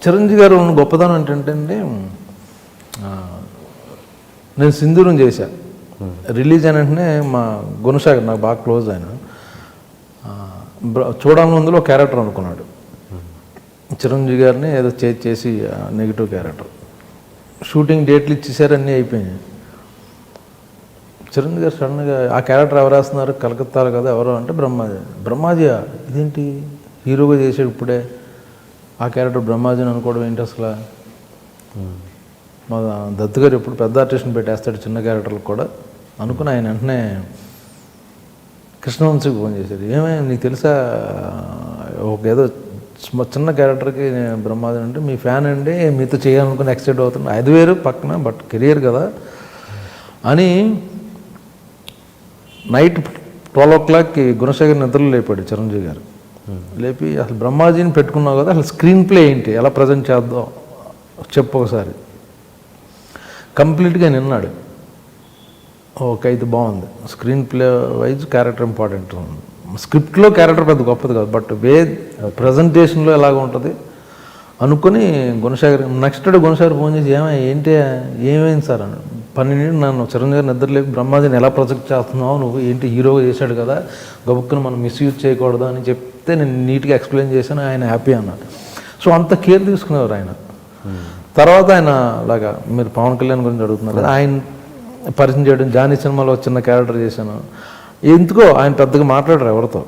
చిరంజీవి గారు ఉన్న గొప్పతనం ఏంటంటే అండి, నేను సింధూరం చేశా, రిలీజ్ అయిన వెంటనే మా గుణసాగర్ నాకు బాగా క్లోజ్ ఆయన చూడాలని ముందులో క్యారెక్టర్ అనుకున్నాడు, చిరంజీవి గారిని ఏదో చేసి నెగిటివ్ క్యారెక్టర్. షూటింగ్ డేట్లు ఇచ్చేసారు, అన్నీ అయిపోయినాయి. చిరంజీవి గారు సడన్గా ఆ క్యారెక్టర్ ఎవరు వేస్తున్నారు, కలకత్తాలో కదా ఎవరో అంటే బ్రహ్మాజీ ఇదేంటి హీరోగా చేసాడు ఇప్పుడే, ఆ క్యారెక్టర్ బ్రహ్మాజీని అనుకోవడం ఏంటి అసలు. మా దత్తు గారు ఎప్పుడు పెద్ద ఆర్టిస్ట్ని పెట్టేస్తాడు చిన్న క్యారెక్టర్లకు కూడా అనుకుని ఆయన వెంటనే కృష్ణవంశీకి ఫోన్ చేశాడు, ఏమైనా నీకు తెలుసా ఒక ఏదో చిన్న క్యారెక్టర్కి బ్రహ్మాజీ అంటే మీ ఫ్యాన్ అండి, మీతో చేయాలనుకుని ఎక్సైట్ అవుతుంది, అది వేరు పక్కన బట్ కెరియర్ కదా అని. నైట్ 12 o'clockకి గుణశేఖర్ నిద్రలో లేపాడు చిరంజీవి గారు. లేపి అసలు బ్రహ్మాజీని పెట్టుకున్నావు కదా, అసలు స్క్రీన్ ప్లే ఏంటి, ఎలా ప్రజెంట్ చేద్దాం చెప్పు ఒకసారి. కంప్లీట్గా నిన్నాడు. ఓకే ఇది బాగుంది, screen play wise character important ఉంది, స్క్రిప్ట్లో క్యారెక్టర్ పెద్ద గొప్పది కాదు బట్ ప్రజెంటేషన్లో ఎలాగ ఉంటుంది అనుకుని Gunasekhar next day Gunasekhar phone చేసి ఏమైంది సార్ అని. 12 నన్ను చిరంజీవి గారు నిద్ర లేపి బ్రహ్మాజీని ఎలా ప్రొజెక్ట్ చేస్తున్నావు నువ్వు, ఏంటి హీరోగా చేశాడు కదా గబుక్కుని మనం మిస్యూజ్ చేయకూడదు అని చెప్తే నేను నీట్గా ఎక్స్ప్లెయిన్ చేశాను, ఆయన హ్యాపీ అన్నాడు. సో అంత కేర్ తీసుకునేవారు ఆయన. తర్వాత ఆయన అలాగా మీరు పవన్ కళ్యాణ్ గురించి అడుగుతున్నారు, ఆయన పరిచయం చేయడం, జానీ సినిమాలో చిన్న క్యారెక్టర్ చేశాను, ఎందుకో ఆయన పెద్దగా మాట్లాడరు ఎవరితో.